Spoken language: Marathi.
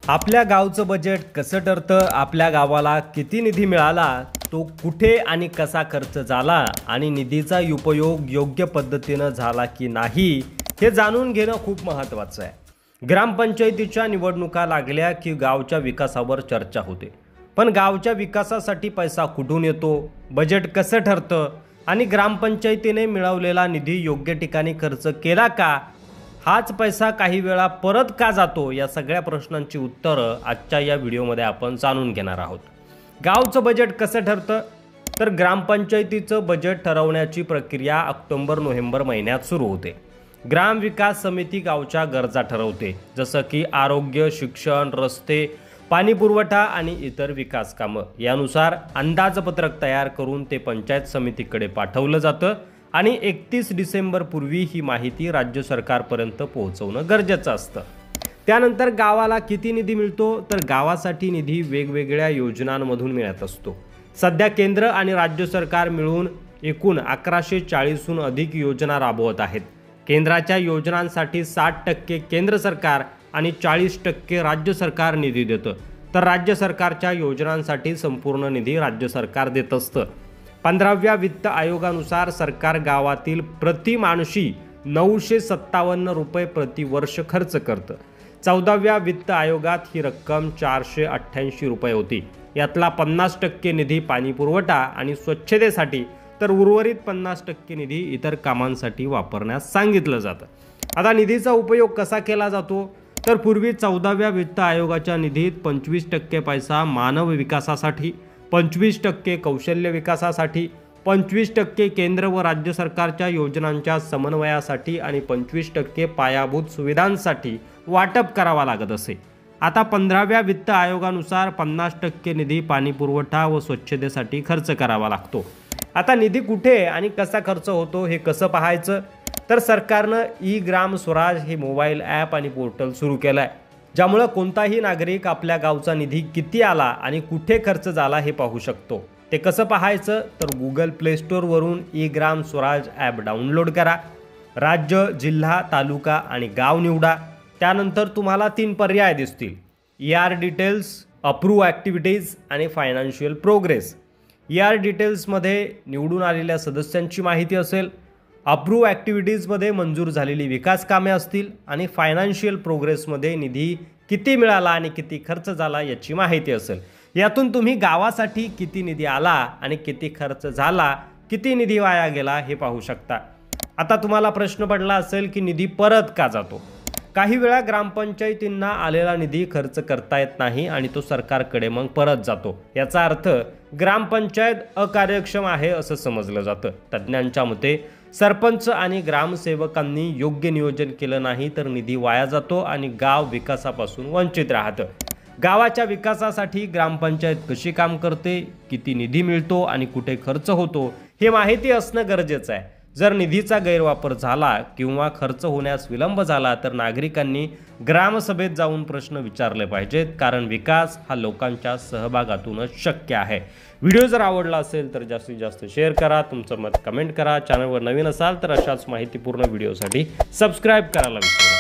आपल्या गावचं बजेट कसं ठरतं, आपल्या गावाला किती निधी मिळाला, तो कुठे आणि कसा खर्च झाला आणि निधीचा उपयोग योग्य पद्धतीनं झाला की नाही हे जाणून घेणं खूप महत्त्वाचं आहे। ग्रामपंचायतीच्या निवडणुका लागल्या की गावच्या विकासावर चर्चा होते, पण गावच्या विकासासाठी पैसा कुठून येतो, बजेट कसं ठरतं आणि ग्रामपंचायतीने मिळवलेला निधी योग्य ठिकाणी खर्च केला का, हाच पैसा काही वेळा परत का जातो, या सगळ्या प्रश्नांची उत्तरं आजच्या या व्हिडिओमध्ये आपण जाणून घेणार आहोत। गावचं बजेट कसं ठरतं, तर ग्रामपंचायतीचं बजेट ठरवण्याची प्रक्रिया ऑक्टोबर-नोव्हेंबर महिन्यात सुरू होते। ग्राम विकास समिती गावच्या गरजा ठरवते, जसं की आरोग्य, शिक्षण, रस्ते, पाणी पुरवठा आणि इतर विकास कामं। यानुसार अंदाजपत्रक तयार करून ते पंचायत समितीकडे पाठवलं जातं आणि 31 डिसेंबर पूर्वी ही माहिती राज्य सरकारपर्यंत पोहोचवणं गरजेचं असतं। त्यानंतर गावाला किती निधी मिळतो, तर गावासाठी निधी वेगवेगळ्या योजनांमधून मिळत असतो। सध्या केंद्र आणि राज्य सरकार मिळून एकूण 1140हून अधिक योजना राबवत आहेत। केंद्राच्या योजनांसाठी 60% केंद्र सरकार आणि 40% राज्य सरकार निधी देतं, तर राज्य सरकारच्या योजनांसाठी संपूर्ण निधी राज्य सरकार देत असतं। 15व्या वित्त आयोगानुसार सरकार गावातील प्रति माणशी 957 रुपये प्रति वर्ष खर्च करतं। 14व्या वित्त आयोगात ही रक्कम 488 रुपये होती। यातला 50% निधी पाणी पुरवठा आणि स्वच्छतेसाठी, तर उर्वरित 50% निधी इतर कामांसाठी वापरण्यास सांगितलं जातं। आता निधीचा उपयोग कसा केला जातो, तर पूर्वी 14व्या वित्त आयोगाच्या निधीत 25% पैसा मानव विकासासाठी, 25% कौशल्य विकासासाठी, 25% केंद्र व राज्य सरकारच्या योजनांच्या समन्वयासाठी आणि 25% पायाभूत सुविधांसाठी वाटप करावा लागत असे। आता 15व्या वित्त आयोगानुसार 50% निधी पाणी पुरवठा व स्वच्छतेसाठी खर्च करावा लागतो। आता निधी कुठे आणि कसा खर्च होतो हे कसं पाहायचं, तर सरकारनं ई ग्राम स्वराज हे मोबाईल ॲप आणि पोर्टल सुरू केलं आहे, ज्यामुळे कोणताही नागरिक आपल्या गावचा निधी किती आला आणि कुठे खर्च झाला हे पाहू शकतो। ते कसं पाहायचं, तर Google play स्टोअरवरून E Gram Swaraj app download करा, राज्य, जिल्हा, तालुका आणि गाव निवडा। त्यानंतर तुम्हाला 3 पर्याय दिसतील, ER डिटेल्स, अप्रूव्ह ॲक्टिव्हिटीज आणि फायनान्शियल प्रोग्रेस। ER डिटेल्समध्ये निवडून आलेल्या सदस्यांची माहिती असेल, अप्रूव्ह ॲक्टिव्हिटीजमध्ये मंजूर झालेली विकास कामे असतील आणि फायनान्शियल प्रोग्रेसमध्ये निधी किती मिळाला आणि किती खर्च झाला याची माहिती असेल। यातून तुम्ही गावासाठी किती निधी आला आणि किती खर्च झाला, किती निधी वाया गेला हे पाहू शकता। आता तुम्हाला प्रश्न पडला असेल की निधी परत का जातो। काही वेळा ग्रामपंचायतींना आलेला निधी खर्च करता येत नाही आणि तो सरकारकडे मग परत जातो। याचा अर्थ ग्रामपंचायत अकार्यक्षम आहे असं समजलं जातं। तज्ज्ञांच्या मते सरपंच आणि ग्रामसेवकांनी योग्य नियोजन केलं नाही तर निधी वाया जातो आणि गाव विकासापासून वंचित राहतं। गावाच्या विकासासाठी ग्रामपंचायत कशी काम करते, किती निधी मिळतो आणि कुठे खर्च होतो हे माहिती असणं गरजेचं आहे। जर निधीचा गैरवापर झाला किंवा खर्च होण्यास विलंब झाला तर नागरिकांनी ग्रामसभेत जाऊन प्रश्न विचारले पाहिजेत, कारण विकास हा लोकांच्या सहभागातूनच शक्य आहे। व्हिडिओ जर आवडला असेल तर जास्तीत जास्त शेअर करा, तुमचं मत कमेंट करा। चॅनलवर नवीन असाल तर अशाच माहितीपूर्ण व्हिडिओसाठी सबस्क्राईब करायला विसरू नका।